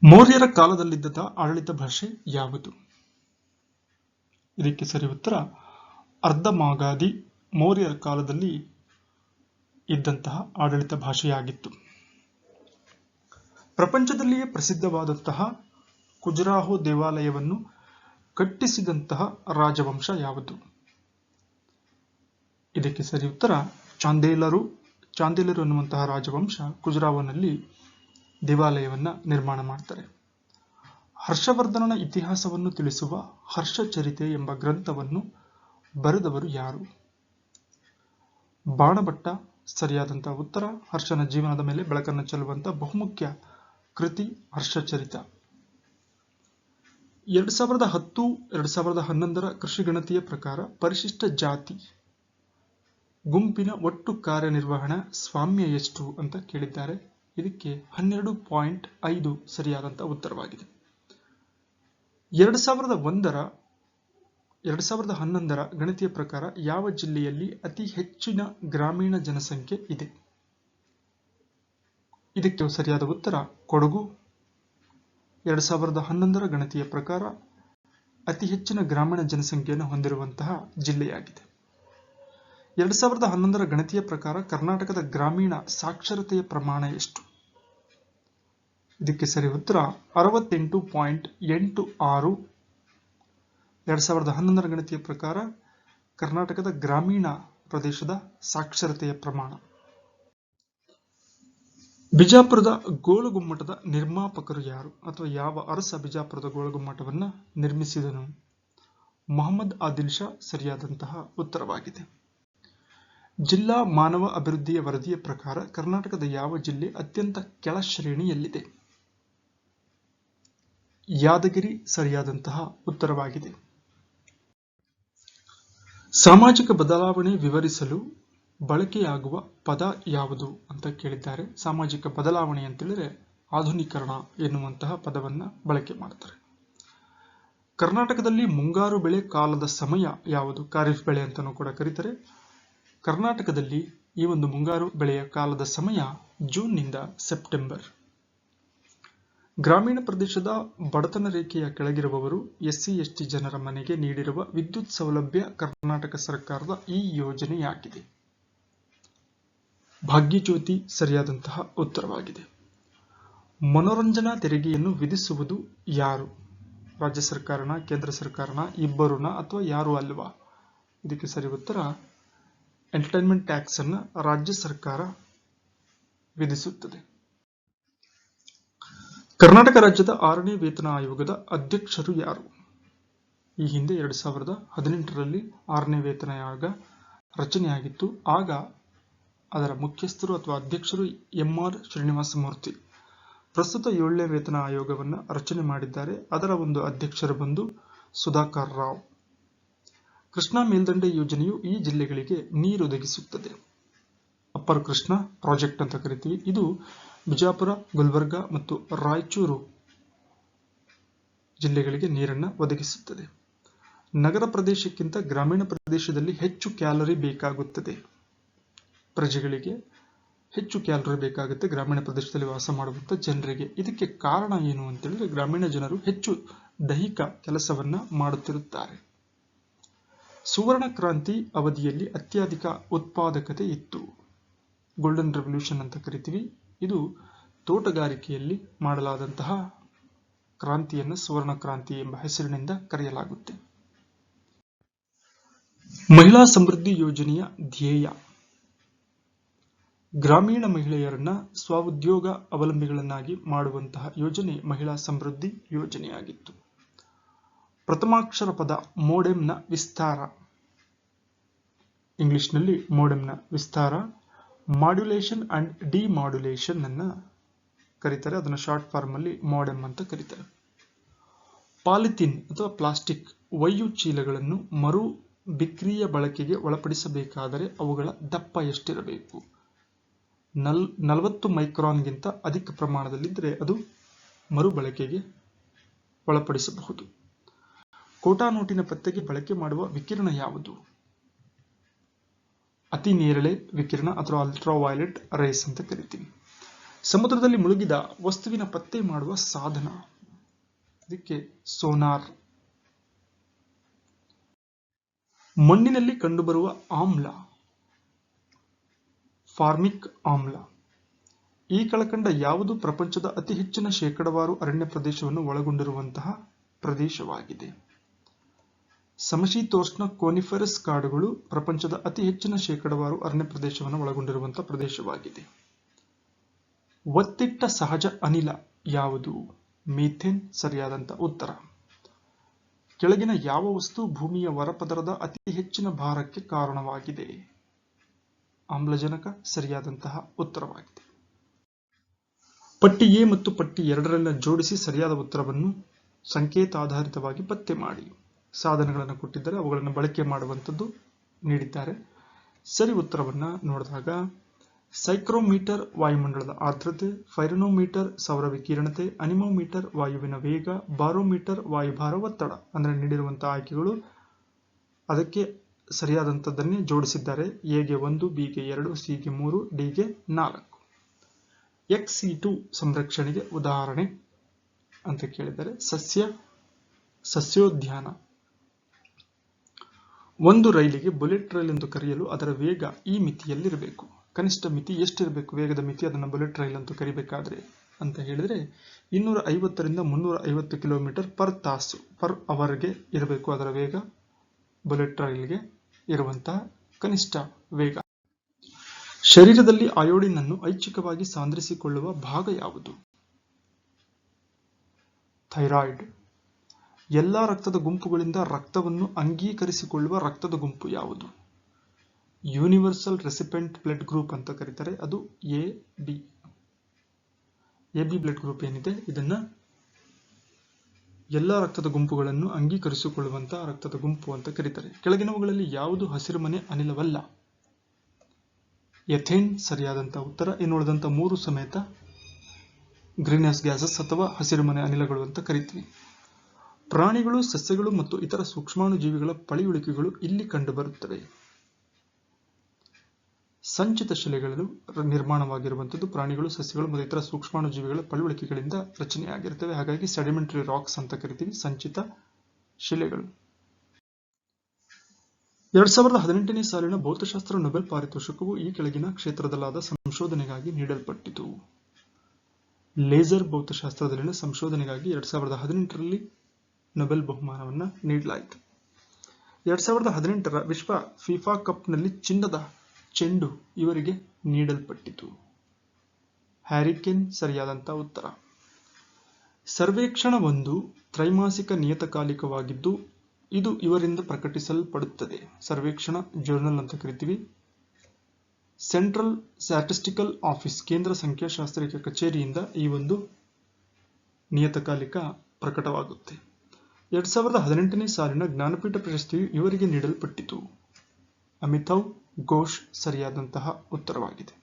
ಮೌರ್ಯರ ಕಾಲದಲ್ಲಿದ್ದ ಆಡಳಿತ ಭಾಷೆ ಯಾವುದು? ಇದಕ್ಕೆ ಸರಿ ಉತ್ತರ ಅರ್ಧಮಾಗಧಿ ಮೌರ್ಯರ ಕಾಲದಲ್ಲಿ ಇದ್ದಂತಹ ಆಡಳಿತ ಭಾಷೆಯಾಗಿತ್ತು. ಪ್ರಪಂಚದಲ್ಲಿಯೇ ಪ್ರಸಿದ್ಧವಾದಂತಹ ಖಜುರಾಹೋ ದೇವಾಲಯವನ್ನು ಕಟ್ಟಿಸಿದಂತಹ ರಾಜವಂಶ ಯಾವುದು? ಇದಕ್ಕೆ ಸರಿ ಉತ್ತರ ಚಾಂದೇಲರು ಅನ್ನುವಂತಹ ರಾಜವಂಶ ಖಜುರಾಹೋನಲ್ಲಿ ದೇವಾಲಯವನ್ನ ನಿರ್ಮಾಣ ಮಾಡ್ತಾರೆ. ಹರ್ಷವರ್ಧನನ ಇತಿಹಾಸವನ್ನು ತಿಳಿಸುವ ಹರ್ಷಚರಿತೆ ಎಂಬ ಗ್ರಂಥವನ್ನು ಬರೆದವರು ಯಾರು? ಬಾಣಭಟ್ಟ ಸರಿಯಾದಂತಹ ಉತ್ತರ. ಹರ್ಷನ ಜೀವನದ ಮೇಲೆ ಬೆಳಕನ್ನು ಚೆಲ್ಲುವಂತಹ ಬಹುಮುಖ್ಯ ಕೃತಿ ಹರ್ಷಚರಿತ. 2010-2011 ಕೃಷಿ ಗಣತಿಯ ಪ್ರಕಾರ ಪರಿಶಿಷ್ಟ ಜಾತಿ ಗುಂಪಿನ ಒಟ್ಟು ಕಾರ್ಯನಿರ್ವಹಣಾ ಸ್ವಾಮ್ಯ ಎಷ್ಟು ಅಂತ ಕೇಳಿದ್ದಾರೆ. ಇದಕ್ಕೆ 12.5 ಸರಿಯಾದಂತಹ ಉತ್ತರವಾಗಿದೆ. 2011ರ ಗಣತಿಯ ಪ್ರಕಾರ ಯಾವ ಜಿಲ್ಲೆಯಲ್ಲಿ ಅತಿ ಹೆಚ್ಚಿನ ಗ್ರಾಮೀಣ ಜನಸಂಖ್ಯೆ ಇದೆ? ಇದಕ್ಕೆ ಸರಿಯಾದ ಉತ್ತರ ಕೊಡಗು. 2011ರ ಗಣತಿಯ ಪ್ರಕಾರ ಅತಿ ಹೆಚ್ಚಿನ ಗ್ರಾಮೀಣ ಜನಸಂಖ್ಯೆಯನ್ನು ಹೊಂದಿರುವಂತಹ ಜಿಲ್ಲೆಯಾಗಿದೆ. 2011ರ ಗಣತಿಯ ಪ್ರಕಾರ ಕರ್ನಾಟಕದ ಗ್ರಾಮೀಣ ಸಾಕ್ಷರತೆಯ ಪ್ರಮಾಣ ಎಷ್ಟು? ಇದಕ್ಕೆ ಸರಿ ಉತ್ತರ 68.86. 2011ರ ಗಣತಿಯ ಪ್ರಕಾರ ಕರ್ನಾಟಕದ ಗ್ರಾಮೀಣ ಪ್ರದೇಶದ ಸಾಕ್ಷರತೆಯ ಪ್ರಮಾಣ. ಬಿಜಾಪುರದ ಗೋಳಗುಮ್ಮಟದ ನಿರ್ಮಾಪಕರು ಯಾರು ಅಥವಾ ಯಾವ ಅರಸ ಬಿಜಾಪುರದ ಗೋಳಗುಮ್ಮಟವನ್ನ ನಿರ್ಮಿಸಿದನು? ಮೊಹಮ್ಮದ್ ಆದಿಲ್ ಶಾ ಸರಿಯಾದಂತಹ ಉತ್ತರವಾಗಿದೆ. ಜಿಲ್ಲಾ ಮಾನವ ಅಭಿವೃದ್ಧಿಯ ವರದಿಯ ಪ್ರಕಾರ ಕರ್ನಾಟಕದ ಯಾವ ಜಿಲ್ಲೆ ಅತ್ಯಂತ ಕೆಳ ಶ್ರೇಣಿಯಲ್ಲಿದೆ? ಯಾದಗಿರಿ ಸರಿಯಾದಂತಹ ಉತ್ತರವಾಗಿದೆ. ಸಾಮಾಜಿಕ ಬದಲಾವಣೆ ವಿವರಿಸಲು ಬಳಕೆಯಾಗುವ ಪದ ಯಾವುದು ಅಂತ ಕೇಳಿದ್ದಾರೆ. ಸಾಮಾಜಿಕ ಬದಲಾವಣೆ ಅಂತೇಳಿದ್ರೆ ಆಧುನೀಕರಣ ಎನ್ನುವಂತಹ ಪದವನ್ನ ಬಳಕೆ ಮಾಡ್ತಾರೆ. ಕರ್ನಾಟಕದಲ್ಲಿ ಮುಂಗಾರು ಬೆಳೆ ಕಾಲದ ಸಮಯ ಯಾವುದು? ಖಾರಿಫ್ ಬೆಳೆ ಅಂತಾನೂ ಕೂಡ ಕರೀತಾರೆ. ಕರ್ನಾಟಕದಲ್ಲಿ ಈ ಒಂದು ಮುಂಗಾರು ಬೆಳೆಯ ಕಾಲದ ಸಮಯ ಜೂನ್ನಿಂದ ಸೆಪ್ಟೆಂಬರ್. ಗ್ರಾಮೀಣ ಪ್ರದೇಶದ ಬಡತನ ರೇಖೆಯ ಕೆಳಗಿರುವವರು SC/ST ಜನರ ಮನೆಗೆ ನೀಡಿರುವ ವಿದ್ಯುತ್ ಸೌಲಭ್ಯ ಕರ್ನಾಟಕ ಸರ್ಕಾರದ ಈ ಯೋಜನೆಯಾಗಿದೆ. ಭಾಗ್ಯಜ್ಯೋತಿ ಸರಿಯಾದಂತಹ ಉತ್ತರವಾಗಿದೆ. ಮನೋರಂಜನಾ ತೆರಿಗೆಯನ್ನು ವಿಧಿಸುವುದು ಯಾರು? ರಾಜ್ಯ ಸರ್ಕಾರನ, ಕೇಂದ್ರ ಸರ್ಕಾರನ, ಇಬ್ಬರುನ ಅಥವಾ ಯಾರು ಅಲ್ವಾ? ಇದಕ್ಕೆ ಸರಿ ಉತ್ತರ ಎಂಟರ್ಟೈನ್ಮೆಂಟ್ ಟ್ಯಾಕ್ಸ್ ಅನ್ನ ರಾಜ್ಯ ಸರ್ಕಾರ ವಿಧಿಸುತ್ತದೆ. ಕರ್ನಾಟಕ ರಾಜ್ಯದ 6ನೇ ವೇತನ ಆಯೋಗದ ಅಧ್ಯಕ್ಷರು ಯಾರು? ಈ ಹಿಂದೆ 2018ರಲ್ಲಿ 6ನೇ ವೇತನ ಆಯೋಗ ರಚನೆಯಾಗಿತ್ತು. ಆಗ ಅದರ ಮುಖ್ಯಸ್ಥರು ಅಥವಾ ಅಧ್ಯಕ್ಷರು MR ಶ್ರೀನಿವಾಸ ಮೂರ್ತಿ. ಪ್ರಸ್ತುತ 7ನೇ ವೇತನ ಆಯೋಗವನ್ನು ರಚನೆ ಮಾಡಿದ್ದಾರೆ. ಅದರ ಒಂದು ಅಧ್ಯಕ್ಷರು ಬಂದು ಸುಧಾಕರ್ ರಾವ್. ಕೃಷ್ಣಾ ಮೇಲ್ದಂಡೆ ಯೋಜನೆಯು ಈ ಜಿಲ್ಲೆಗಳಿಗೆ ನೀರು ಒದಗಿಸುತ್ತದೆ. ಅಪ್ಪರ್ ಕೃಷ್ಣಾ ಪ್ರಾಜೆಕ್ಟ್ ಅಂತ ಕರಿತೀವಿ. ಇದು ಬಿಜಾಪುರ, ಗುಲ್ಬರ್ಗಾ ಮತ್ತು ರಾಯಚೂರು ಜಿಲ್ಲೆಗಳಿಗೆ ನೀರನ್ನು ಒದಗಿಸುತ್ತದೆ. ನಗರ ಪ್ರದೇಶಕ್ಕಿಂತ ಗ್ರಾಮೀಣ ಪ್ರದೇಶದಲ್ಲಿ ಹೆಚ್ಚು ಕ್ಯಾಲರಿ ಬೇಕಾಗುತ್ತದೆ. ಪ್ರಜೆಗಳಿಗೆ ಹೆಚ್ಚು ಕ್ಯಾಲರಿ ಬೇಕಾಗುತ್ತೆ ಗ್ರಾಮೀಣ ಪ್ರದೇಶದಲ್ಲಿ ವಾಸ ಮಾಡುವಂತ ಜನರಿಗೆ. ಇದಕ್ಕೆ ಕಾರಣ ಏನು ಅಂತ ಹೇಳಿದ್ರೆ ಗ್ರಾಮೀಣ ಜನರು ಹೆಚ್ಚು ದೈಹಿಕ ಕೆಲಸವನ್ನ ಮಾಡುತ್ತಿರುತ್ತಾರೆ. ಸುವರ್ಣ ಕ್ರಾಂತಿ ಅವಧಿಯಲ್ಲಿ ಅತ್ಯಧಿಕ ಉತ್ಪಾದಕತೆ ಇತ್ತು. ಗೋಲ್ಡನ್ ರೆವಲ್ಯೂಷನ್ ಅಂತ ಕರಿತೀವಿ. ಇದು ತೋಟಗಾರಿಕೆಯಲ್ಲಿ ಮಾಡಲಾದಂತಹ ಕ್ರಾಂತಿಯನ್ನು ಸುವರ್ಣ ಕ್ರಾಂತಿ ಎಂಬ ಹೆಸರಿನಿಂದ ಕರೆಯಲಾಗುತ್ತೆ. ಮಹಿಳಾ ಸಮೃದ್ಧಿ ಯೋಜನೆಯ ಧ್ಯೇಯ ಗ್ರಾಮೀಣ ಮಹಿಳೆಯರನ್ನ ಸ್ವಉದ್ಯೋಗ ಅವಲಂಬಿಗಳನ್ನಾಗಿ ಮಾಡುವಂತಹ ಯೋಜನೆ ಮಹಿಳಾ ಸಮೃದ್ಧಿ ಯೋಜನೆಯಾಗಿತ್ತು. ಪ್ರಥಮಾಕ್ಷರ ಪದ ಮೋಡೆಮ್ನ ವಿಸ್ತಾರ. ಇಂಗ್ಲಿಷ್ನಲ್ಲಿ ಮೋಡೆಮ್ನ ವಿಸ್ತಾರ ಮಾಡ್ಯುಲೇಷನ್ ಅಂಡ್ ಡಿಮಾಡ್ಯುಲೇಷನ್ ಅನ್ನ ಕರೀತಾರೆ. ಅದನ್ನು ಶಾರ್ಟ್ ಫಾರ್ಮ್ ಅಲ್ಲಿ ಮೋಡೆಮ್ ಅಂತ ಕರೀತಾರೆ. ಪಾಲಿಥಿನ್ ಅಥವಾ ಪ್ಲಾಸ್ಟಿಕ್ ಒಯ್ಯು ಚೀಲಗಳನ್ನು ಮರು ಬಿಕ್ರಿಯ ಬಳಕೆಗೆ ಒಳಪಡಿಸಬೇಕಾದರೆ ಅವುಗಳ ದಪ್ಪ ಎಷ್ಟಿರಬೇಕು? 40 ಮೈಕ್ರಾನ್ಗಿಂತ ಅಧಿಕ ಪ್ರಮಾಣದಲ್ಲಿದ್ದರೆ ಅದು ಮರುಬಳಕೆಗೆ ಒಳಪಡಿಸಬಹುದು. ಕೋಟಾ ನೋಟಿನ ಪತ್ತೆಗೆ ಬಳಕೆ ಮಾಡುವ ವಿಕಿರಣ ಯಾವುದು? ಅತಿ ನೇರಳೆ ವಿಕಿರಣ ಅಥವಾ ಅಲ್ಟ್ರಾವೈಲೆಟ್ ರೇಸ್ ಅಂತ ಕರಿತೀವಿ. ಸಮುದ್ರದಲ್ಲಿ ಮುಳುಗಿದ ವಸ್ತುವಿನ ಪತ್ತೆ ಮಾಡುವ ಸಾಧನ, ಇದಕ್ಕೆ ಸೋನಾರ್. ಮಣ್ಣಿನಲ್ಲಿ ಕಂಡುಬರುವ ಆಮ್ಲ, ಫಾರ್ಮಿಕ್ ಆಮ್ಲ. ಈ ಕೆಳಕಂಡ ಯಾವುದು ಪ್ರಪಂಚದ ಅತಿ ಹೆಚ್ಚಿನ ಶೇಕಡಾವಾರು ಅರಣ್ಯ ಪ್ರದೇಶವನ್ನು ಒಳಗೊಂಡಿರುವಂತಹ ಪ್ರದೇಶವಾಗಿದೆ? ಸಮಶೀತೋಷ್ಣ ಕೋನಿಫೆರಸ್ ಕಾಡುಗಳು ಪ್ರಪಂಚದ ಅತಿ ಹೆಚ್ಚಿನ ಶೇಕಡಾವಾರು ಅರಣ್ಯ ಪ್ರದೇಶವನ್ನು ಒಳಗೊಂಡಿರುವಂತಹ ಪ್ರದೇಶವಾಗಿದೆ. ಒತ್ತಿಟ್ಟ ಸಹಜ ಅನಿಲ ಯಾವುದು? ಮೀಥೇನ್ ಸರಿಯಾದಂತ ಉತ್ತರ. ಕೆಳಗಿನ ಯಾವ ವಸ್ತು ಭೂಮಿಯ ಹೊರಪದರದ ಅತಿ ಹೆಚ್ಚಿನ ಭಾರಕ್ಕೆ ಕಾರಣವಾಗಿದೆ? ಆಮ್ಲಜನಕ ಸರಿಯಾದಂತಹ ಉತ್ತರವಾಗಿದೆ. ಪಟ್ಟಿ ಎ ಮತ್ತು ಪಟ್ಟಿ 2ರಲ್ಲಿನ ಜೋಡಿಸಿ ಸರಿಯಾದ ಉತ್ತರವನ್ನು ಸಂಕೇತಾಧಾರಿತವಾಗಿ ಪತ್ತೆ ಮಾಡಿ. ಸಾಧನಗಳನ್ನು ಕೊಟ್ಟಿದ್ದರೆ ಅವುಗಳನ್ನು ಬಳಕೆ ಮಾಡುವಂಥದ್ದು ನೀಡಿದ್ದಾರೆ. ಸರಿ ಉತ್ತರವನ್ನ ನೋಡಿದಾಗ ಸೈಕ್ರೋಮೀಟರ್ ವಾಯುಮಂಡಲದ ಆರ್ದ್ರತೆ, ಫೈರನೋಮೀಟರ್ ಸೌರ ವಿಕಿರಣತೆ, ಅನಿಮೋಮೀಟರ್ ವಾಯುವಿನ ವೇಗ, ಬಾರೋಮೀಟರ್ ವಾಯುಭಾರ ಒತ್ತಡ ಅಂದರೆ ನೀಡಿರುವಂತಹ ಆಯ್ಕೆಗಳು ಅದಕ್ಕೆ ಸರಿಯಾದಂಥದ್ದನ್ನೇ ಜೋಡಿಸಿದ್ದಾರೆ. ಎಗೆ 1, ಬಿಗೆ 2, ಸಿಗೆ 3, ಡಿಗೆ 4. XC2 ಸಂರಕ್ಷಣೆಗೆ ಉದಾಹರಣೆ ಅಂತ ಕೇಳಿದರೆ ಸಸ್ಯೋದ್ಯಾನ. ಒಂದು ರೈಲಿಗೆ ಬುಲೆಟ್ ರೈಲ್ ಎಂದು ಕರೆಯಲು ಅದರ ವೇಗ ಈ ಮಿತಿಯಲ್ಲಿರಬೇಕು. ಕನಿಷ್ಠ ಮಿತಿ ಎಷ್ಟಿರಬೇಕು? ವೇಗದ ಮಿತಿ, ಅದನ್ನು ಬುಲೆಟ್ ರೈಲ್ ಅಂತ ಕರಿಬೇಕಾದ್ರೆ ಅಂತ ಹೇಳಿದ್ರೆ 250ರಿಂದ 350 ಕಿಲೋಮೀಟರ್ ಪರ್ ತಾಸು ಪರ್ ಅವರ್ಗೆ ಇರಬೇಕು ಅದರ ವೇಗ. ಬುಲೆಟ್ ರೈಲ್ಗೆ ಇರುವಂತಹ ಕನಿಷ್ಠ ವೇಗ. ಶರೀರದಲ್ಲಿ ಅಯೋಡಿನ್ ಅನ್ನು ಐಚ್ಛಿಕವಾಗಿ ಸಾಂದ್ರಿಸಿಕೊಳ್ಳುವ ಭಾಗ ಯಾವುದು? ಥೈರಾಯ್ಡ್. ಎಲ್ಲಾ ರಕ್ತದ ಗುಂಪುಗಳಿಂದ ರಕ್ತವನ್ನು ಅಂಗೀಕರಿಸಿಕೊಳ್ಳುವ ರಕ್ತದ ಗುಂಪು ಯಾವುದು? ಯೂನಿವರ್ಸಲ್ ರೆಸಿಪೆಂಟ್ ಬ್ಲಡ್ ಗ್ರೂಪ್ ಅಂತ ಕರೀತಾರೆ. ಅದು ಎಬಿ. ಬ್ಲಡ್ ಗ್ರೂಪ್ ಏನಿದೆ ಇದನ್ನ ಎಲ್ಲಾ ರಕ್ತದ ಗುಂಪುಗಳನ್ನು ಅಂಗೀಕರಿಸಿಕೊಳ್ಳುವಂತಹ ರಕ್ತದ ಗುಂಪು ಅಂತ ಕರೀತಾರೆ. ಕೆಳಗಿನವುಗಳಲ್ಲಿ ಯಾವುದು ಹಸಿರುಮನೆ ಅನಿಲವಲ್ಲ? ಎಥೇನ್ ಸರಿಯಾದಂತಹ ಉತ್ತರ. ಇನ್ನುಳಿದಂತ 3 ಸಮೇತ ಗ್ರೀನ್ ಹೌಸ್ ಗ್ಯಾಸಸ್ ಅಥವಾ ಹಸಿರುಮನೆ ಅನಿಲಗಳು ಅಂತ ಕರಿತೀವಿ. ಪ್ರಾಣಿಗಳು, ಸಸ್ಯಗಳು ಮತ್ತು ಇತರ ಸೂಕ್ಷ್ಮಾಣುಜೀವಿಗಳ ಪಳಿಯುಳಿಕೆಗಳು ಇಲ್ಲಿ ಕಂಡುಬರುತ್ತವೆ. ಸಂಚಿತ ಶಿಲೆಗಳು ನಿರ್ಮಾಣವಾಗಿರುವಂಥದ್ದು ಪ್ರಾಣಿಗಳು, ಸಸ್ಯಗಳು ಮತ್ತು ಇತರ ಸೂಕ್ಷ್ಮಾಣುಜೀವಿಗಳ ಪಳಿಯುಳಿಕೆಗಳಿಂದ ರಚನೆಯಾಗಿರುತ್ತವೆ. ಹಾಗಾಗಿ ಸೆಡಿಮೆಂಟರಿ ರಾಕ್ಸ್ ಅಂತ ಕರಿತೀವಿ, ಸಂಚಿತ ಶಿಲೆಗಳು. 2018ನೇ ಸಾಲಿನ ಭೌತಶಾಸ್ತ್ರ ನೊಬೆಲ್ ಪಾರಿತೋಷಕವು ಈ ಕೆಳಗಿನ ಕ್ಷೇತ್ರದಲ್ಲಾದ ಸಂಶೋಧನೆಗಾಗಿ ನೀಡಲ್ಪಟ್ಟಿತು. ಲೇಸರ್ ಭೌತಶಾಸ್ತ್ರದಲ್ಲಿನ ಸಂಶೋಧನೆಗಾಗಿ 2018ರಲ್ಲಿ ನೊಬೆಲ್ ಬಹುಮಾನವನ್ನು ನೀಡಲಾಯಿತು. 2018ರ ವಿಶ್ವ ಫಿಫಾ ಕಪ್ನಲ್ಲಿ ಚಿನ್ನದ ಚೆಂಡು ಇವರಿಗೆ ನೀಡಲ್ಪಟ್ಟಿತು. ಹ್ಯಾರಿಕೇನ್ ಸರಿಯಾದಂತಹ ಉತ್ತರ. ಸರ್ವೇಕ್ಷಣ ಒಂದು ತ್ರೈಮಾಸಿಕ ನಿಯತಕಾಲಿಕವಾಗಿದ್ದು ಇದು ಇವರಿಂದ ಪ್ರಕಟಿಸಲ್ಪಡುತ್ತದೆ. ಸರ್ವೇಕ್ಷಣ ಜರ್ನಲ್ ಅಂತ ಕರಿತೀವಿ. ಸೆಂಟ್ರಲ್ ಸ್ಟ್ಯಾಟಿಸ್ಟಿಕಲ್ ಆಫೀಸ್ ಕೇಂದ್ರ ಸಂಖ್ಯಾಶಾಸ್ತ್ರೀಯ ಕಚೇರಿಯಿಂದ ಈ ಒಂದು ನಿಯತಕಾಲಿಕ ಪ್ರಕಟವಾಗುತ್ತೆ. 2018ನೇ ಸಾಲಿನ ಜ್ಞಾನಪೀಠ ಪ್ರಶಸ್ತಿಯು ಇವರಿಗೆ ನೀಡಲ್ಪಟ್ಟಿತು. ಅಮಿತಾವ್ ಘೋಷ್ ಸರಿಯಾದಂತಹ ಉತ್ತರವಾಗಿದೆ.